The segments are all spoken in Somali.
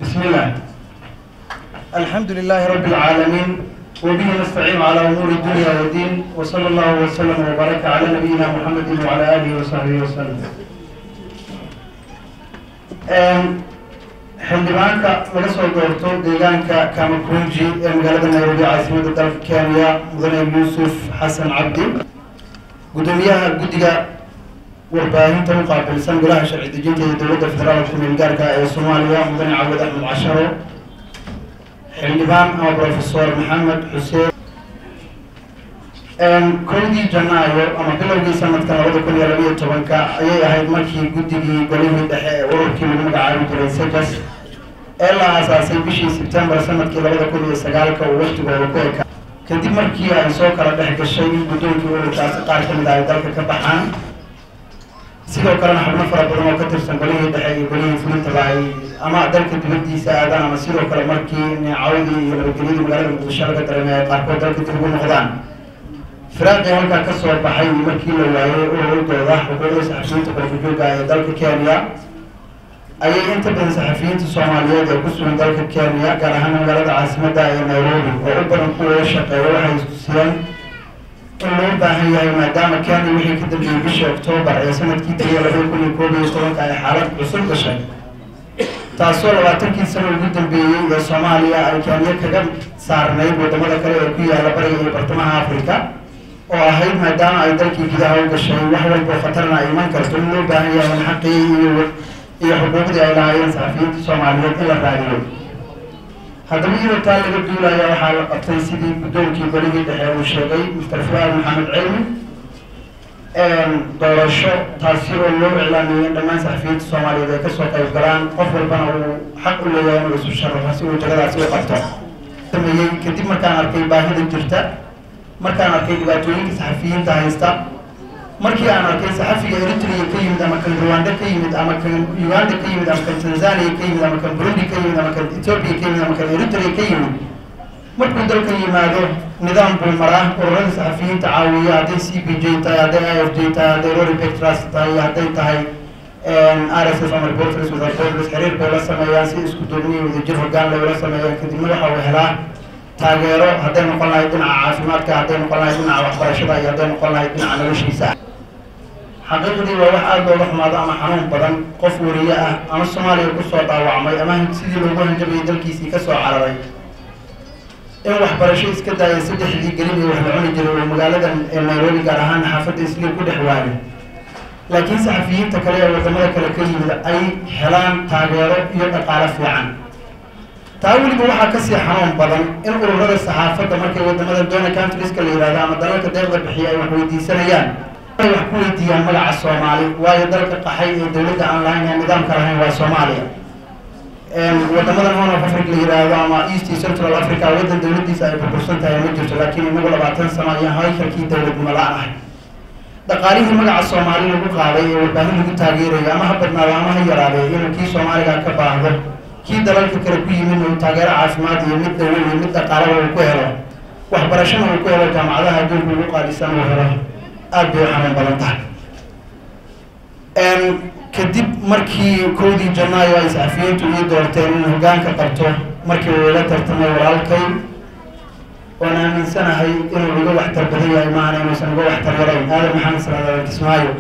بسم الله. الحمد لله رب العالمين وبه نستعين على أمور الدنيا والدين وصلى الله وسلم وبارك على نبينا محمد وعلى آله وصحبه وسلم. xildhibaanka laga soo doorto deegaanka Kamakunji ee magaalada Nairobi caasimadda dalka Kenya mudane Yuusuf Xasan Cabdi gudoomiyaha guddiga warbaahinta u qaabilsan golaha sharci dejinta ee dowladda federaalka milgaarka ee Soomaaliya mudane Cawad Axmed Casharo xildhibaan ama professor Maxamed Xuseen كودي جنايو أما بلوغي سنة كان وضع كل يلبيه طبنكا أي أحد مركي قدقي قليل دحي وركي من مقعاري جري سجس إلا أساسي بشي سبتمبر سنة كلا وضع كل يساقالك ووقت ووقوكا كدي مركي أنسوكا ردحك الشيء بدون كيولو تاسقار كمداي دالك كبحان سيدو كران حبنا فرابرنا وكتر سنقليه دحي قليل فلن تبعي أما دالك دبدي ساعدان أما سيدو كران مركي عودي يلبقليد مقالة مقدشارة درمي قاركو دالك تلقو مغدان فراقي هلكا كسر بحي مركي لوايه ووضوح وقوله صحفيين تقرفجوكا اي دالك كينيا اي انت بين صحفيين الصوماليات يقصوا من دالك كينيا قال هنا مغالد عاصمة اي نيروبي وعبرا قوة شقا وحي سوسيان انه باهي مادام كان وحي كدب بشي اكتوبر اي سنة كيتيا لبي كل كوبي يطلق اي حالات عصر بشي تاسو لواتركي سنة القدم بي الصوماليا اي كينيا كقب صارناي ودمدا كلا يكويا لبري برطمها افريكا وأهيد مدام أي دلكي كده هو الشيء وحول بخطرنا إيمان كرتونه باهي من حقي حقوق دي علاقين صحفيين الصوماليين إلى الراديو هذا ميرو تالي بدولا يا حال قطعي سيدي بدون كي بريد دحيو الشيغي مسترفوها محمد علمي دورشو تاثير اللو إعلاميين لما صحفيين الصوماليين ذي كسوة القرآن قفل بنا وحق اللي يوم رسول الشر وحسيو جغل عسيو قفتا تميي كدب مكان أركي باهي الجرتا markaan arkay dhibaatooyinka saxafiyiinta haysta markii aan arkay saxafiga Eritrea ka yimid ama kan Rwanda ka yimid ama kan Uganda ka yimid ama kan Tanzania ka yimid ama kan Burundi ka yimid ama kan Ethiopia ka yimid ama kan Eritrea ka yimid markuu dalka yimaado nidaam buu maraa ururada saxafiyiinta caawiya haday CPJ tahay haday IFJ tahay haday Roripec Trust tahay haday tahay RSF ama Reporters Without Borders xiriir bay la sameeyaan si isku duubni wadajir hoggaan loola sameeyo kadibna waxa uu helaa taageero haday noqon lahayd dhinaca caafimaadka haday noqon lahayd dhinaca waxbarashada iyo haday noqon lahayd dhinaca noloshiisa xaqiiqdii waa wax aad looga xumaado ama xanuun badan qof wariye ah ama Soomaaliya ku soo dhaawacmay ama sidii loogu hanjabay dalkiisii ka soo cararay in waxbarasho iska daayay saddexdii gelin iyo wax la cuni jiray oo magaalada Nairobi gaar ahaan xaafadda Islii ku dhex waayay laakiin saxafiyiinta kale ee wadamada kale ka yimid ay helaan taageero iyo dhaqaale fiican تاولي بوحة كسي حرام بدن إن أورورة الصحافة مركي ودمدا دونا كانت ريسك اللي يرادا أما دلالك ديغدا بحياء وحويدي سنيان وحويدي ملع الصومالي وهي دلالك قحي دولة أونلاين نظام كرهين والصوماليا ودمدا هون في أفريقيا اللي يرادا أما إيستي سنترال أفريقيا ودن دولة دي سايب برسنتا يمجرت لكن نقول بعتن سمايا هاي كركي دولة ملعنة دقاريه ملع الصومالي نقول قاضي والباهي نقول تاغيري أما هبتنا وما هي يرادا إنه كي صومالي كباهده كي دلالك كركوي منه تاجر عاصمات يمد ويمد قارب وكهرة وحبرشنا وكهرة جامعة دول بلوقا لسان وهرة أبي حمل بلنتها كدب مركي كودي جنايو أي صحفيين تقول دورتين هجان كقرطه مركي ولا ترتمي ورالكي وأنا من سنة هاي إنه بيقول واحد بدية معنا إنه سنقول واحد غيرين هذا محمد صلى الله عليه وسلم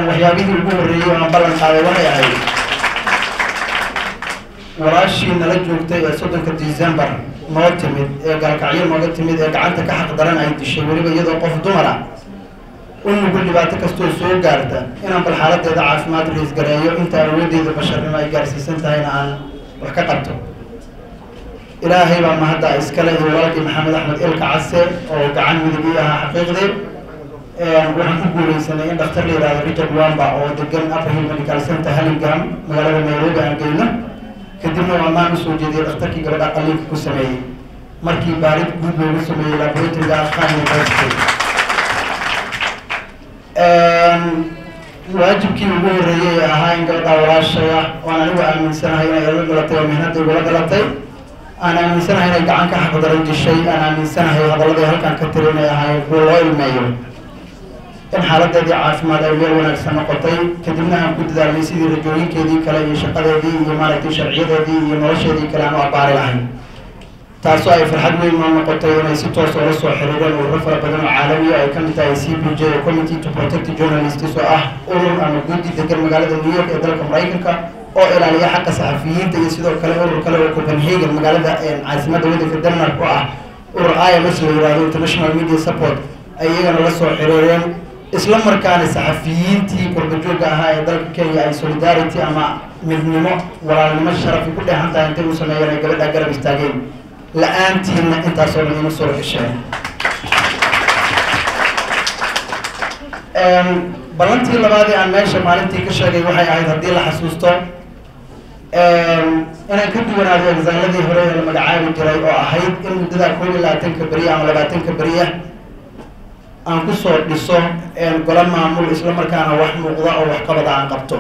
وحيابيه يقول الريو أنا بلنت على وحي هاي وراشي نلجوكتay soddonka December noo timid ee galkacyo nooga timid ee gacanta ka xaq daran ay dishay waliba iyadoo qof dumar ah uu ku dhibaato kasto soo gaarta inaan bal xaaladeeda caafimaad riis gareeyo inta awoodeeda basharnimo ay gaarsiisan tahay aan wax ka qabto ilaahay baa mahada iskale iyo walaalkii Maxamed Axmed Ilka Case oo gacan midig ah xaqiiqdii waxaan ku guuleysanay in dhakhtar la yiraahdo Richard Wamba oo degan Uphill Medical Center Hurlingham magaalada Nairobi aan geeyno kadibna waa maan soo jeediyay dhakhtarkii gabadha qalliinka ku sameeyay markii baarid guud loogu sameeyay laboratory-ga Khan University waajibkii ugu horeeyay ahaa in gabadha walaashaya waan anigu aaminsanahay inay la dhalatay oo mihnada ugu dhalatay aan aaminsanahay inay gacan ka xaq daran dishay aan aaminsanahay hadalladii halkan ka tirinay ahay kuwa loo ilmeeyo in xaaladdeedii caafimaad ay meel wanaagsan noqotay kadibna aan ku dadaalnay sidii rajooyinkeedii kale iyo shaqadeedii iyo maaragtay sharciyadeedii iyo nolosheedii kale aan u abbaari lahayn taasoo ay farxad weyn noo noqotay inay si toos oola soo xiriireen ururo fara badan oo caalamiya ay ka mid tahay CPJ Committee to Protect Journalists oo ah urur ama guddi degan magaalada New York ee dalka Maraykanka oo ilaaliya xaqa saxafiyiinta iyo sidoo kale urur kale oo Copenhagen magaalada caasimadda waddanka Denmark oo ah urur IMS la yiraahdo International Media Support ay iyagana la soo xiriireen isla markaana saxafiyiintii qurbajooga ahaa ee dalka Kenya ay solidarity ama midnimo walaalnimo sharaf ku dheehan tahay intay u sameeyeen ay gabadha garab istaageen la'aantiina intaasoo dhan ima soo gasheen ballantii labaad ee aan meesha maalintii ka sheegay waxay ahayd haddii la xasuusto inaan ka duwanaado exaaladii hore ee la magacaabi jiray oo ahayd in muddada 21 beri ama 20 beri aan ku soo dhiso golo maamul isla markaana wax muuqda oo wax qabad aan qabto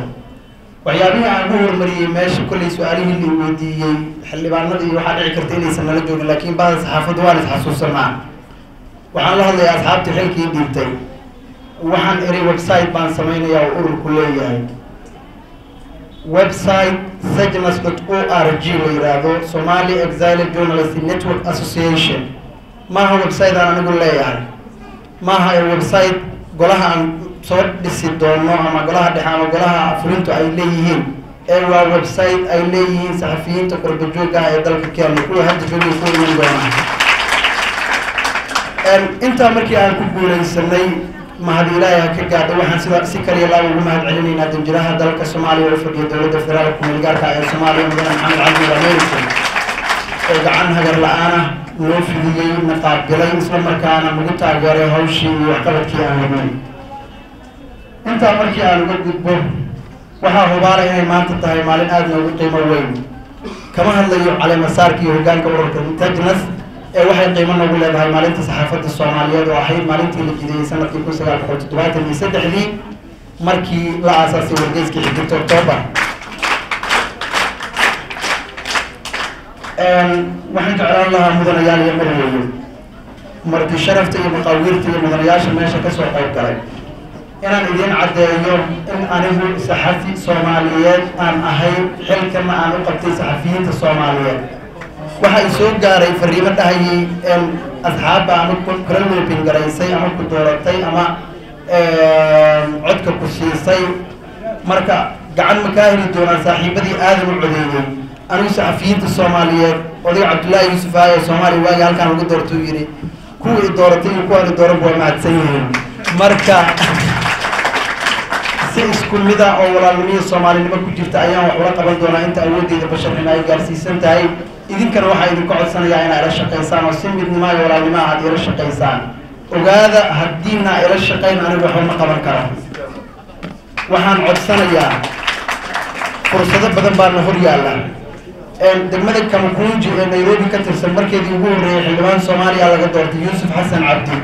waxyaabihii aan ugu horumariyey meesha kolley su-aalihii la weydiiyey xildhibaanadii waxaa dhici karta inaysan nala joogin laakiin bahda saxaafaddu waan is-xasuusanaa waxaan la hadlayaa asxaabtii xilkii dhiibtay waxaan iri website baan samaynayaa oo ururku leeyahay website sajnas.org la yiraahdo Somali Exiled Journalists Network Association maaha website aan anigu leeyahay maaha website golaha aan soo dhisi doono ama golaha dhexe ama golaha fulintu ay leeyihiin ee waa website ay leeyihiin saxafiyiinta qurbajooga ee dalka Kenya kuwa hadda joogay ku iman doona inta markii aan ku guuleysanay mahad ilaahay ka gaadho waxaan sida si kaliya la ugu mahad celinaynaa danjiraha dalka Soomaaliya oo fadhiya dowladda federaalka kumeelgaarka ee Soomaaliya mudane Maxamed Cabdi American oo gacan hagar la'aana loo fidiyey naqaabilay isla markaana lagu taageeray hawshii iyo waxqabadkii aan wadnay intaa markii aan uga gudbo waxaa hubaalay inay maanta tahay maalin aad noogu qiimo weyn kama hadlayo caleemasaarka iyo hoggaanka ururka Tajnas ee waxay qiimo noogu leedahay maalinta saxaafadda Soomaaliyeed oo ahayd maalintii la jideeyay sanadkii 1973 markii la aasaasay wargeyskii xigta October waxaan jeclaan lahaa mudanayaal iyo marweeye marti sharafta iyo maqaawiirta iyo mudanayaasha meesha ka soo qayb galay inaan idin caddeeyo in anigu saxafi Soomaaliyeed aan ahay xilkana aan u qabtay saxafiyiinta Soomaaliyeed waxa ay soo gaaray fariimo dhahayay asxaabba ama kala loopin garaysay ama ku dooratay ama codka ku siisay marka gacan ma kaa heli doonaan saaxiibadii aadan u codeeyey anigu saxafiyiinta Soomaaliyeed odayga Cabdullaahi Yuusuf ee Soomaali waagi halkaan lagu doortay yiri kuwii dooratay iyo kuwii dooran waa mahadsan yihiin marka si isku mid ah oo walaalnimada Soomaalinimo ku jirta ayaan wax ula qaban doonaa inta awooddeeda basharnimo ay gaarsiisan tahay idinkana waxaa idinku codsanayaa inaad ila shaqaysaan oo si midnimo iyo walaalnimo aad ila shaqaysaan ogaada haddiina ila shaqayn anigu waxba ma qaban karo waxaan codsanayaa fursado badan baa na hor yaalla degmada Kamukunji ee Nairobi ka tirsan markeedii ugu horreeyay xildhibaan Soomaaliya laga doortay Yuusuf Xasan Cabdi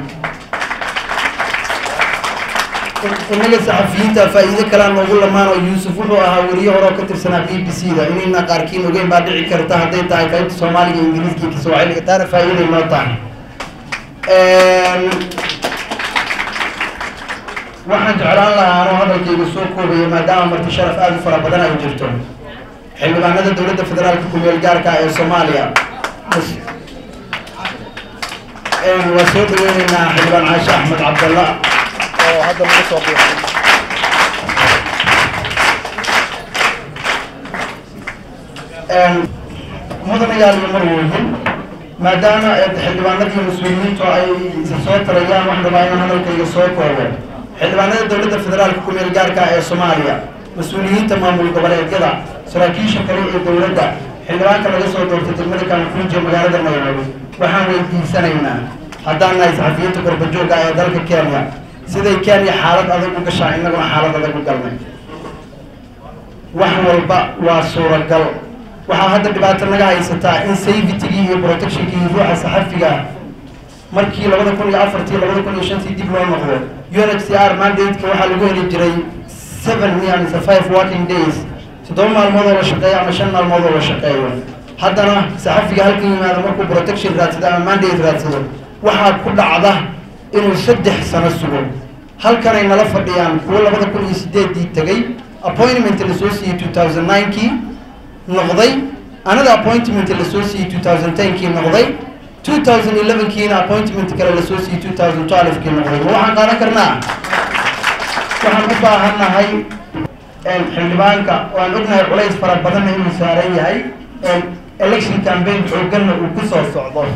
inaga saxafiyiinta faa'iido kale noogu lamaan oo Yuusuf wuxuu ahaa wariye hore oo ka tirsanaa BBC-da inayna qaarkiin ogeyn baa dhici karta hadday tahay qaybta Soomaaliga iyo Ingiriiska iyo Soomaaliga taana faa'iido noo tahay waxaan jeclaan lahaa anoo hadalkayga soo koobaya maadaama marti sharaf aad u fara badan ay jirto xildhibaanada dowladda federaalka kumeelgaarka ee Soomaaliya waa soo dhaweynaynaa xildhibaan Caashe Axmed Cabdalla oo hadda lagu soo qeexay mudanayaal iyo marwooyin maadaama xildhibaanadii mas-uuliyiintu ay soo tarayaan wax rabaa inaan hadalkayga soo koobo xildhibaanada dowladda federaalka kumeelgaarka ee Soomaaliya mas-uuliyiinta maamul goboleedyada saraakiisha kale ee dowladda xildhibaanka laga soo doortay degmada Kamukunji magaalada Nairobi waxaan weydiisanaynaa haddaan nahay saxafiyiinta qurbajooga ee dalka Kenya siday Kenya xaalad adag u gashaa innaguna xaalad adag u galnay wax walba waa suuragal waxaa hadda dhibaato naga haysataa in safety-gii iyo protection-kii ruuxa saxafiga markii 2004 2005 dib loo noqdo UNHCR mandate-ka waxaa lagu heli jiray 5 working days 7 maalmood oo la shaqeeyo ama 5 maalmood oo la shaqeeyo haddana saxafiga halkan yimaado markuu protection raadsado ama mandate raadsado waxaa ku dhacda inuu 3 sano sugo هل كان ينلا فديان كل لبدا كل يسديد دي تجي appointment لسوسي 2009 كي نقضي أنا ده appointment لسوسي 2010 كي نقضي 2011 كي appointment كلا لسوسي 2012 كي نقضي وحنا قانا كرنا وحنا مباهنا هاي الحلبانكا وأنا قليس فرق بدن هي مسارية هاي election campaign حقنا وكسر الصعود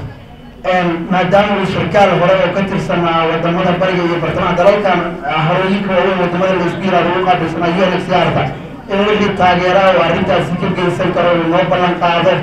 ما دام الشركات الهراء وكتر سنة ودمنا بريء يبرتنا دلال كان هرويك هو ودمنا الأسبوع الروقة بسنا يوم السيارة إن اللي تاجرا وارد تسكيب جنسان كرو نوبلان قاعدة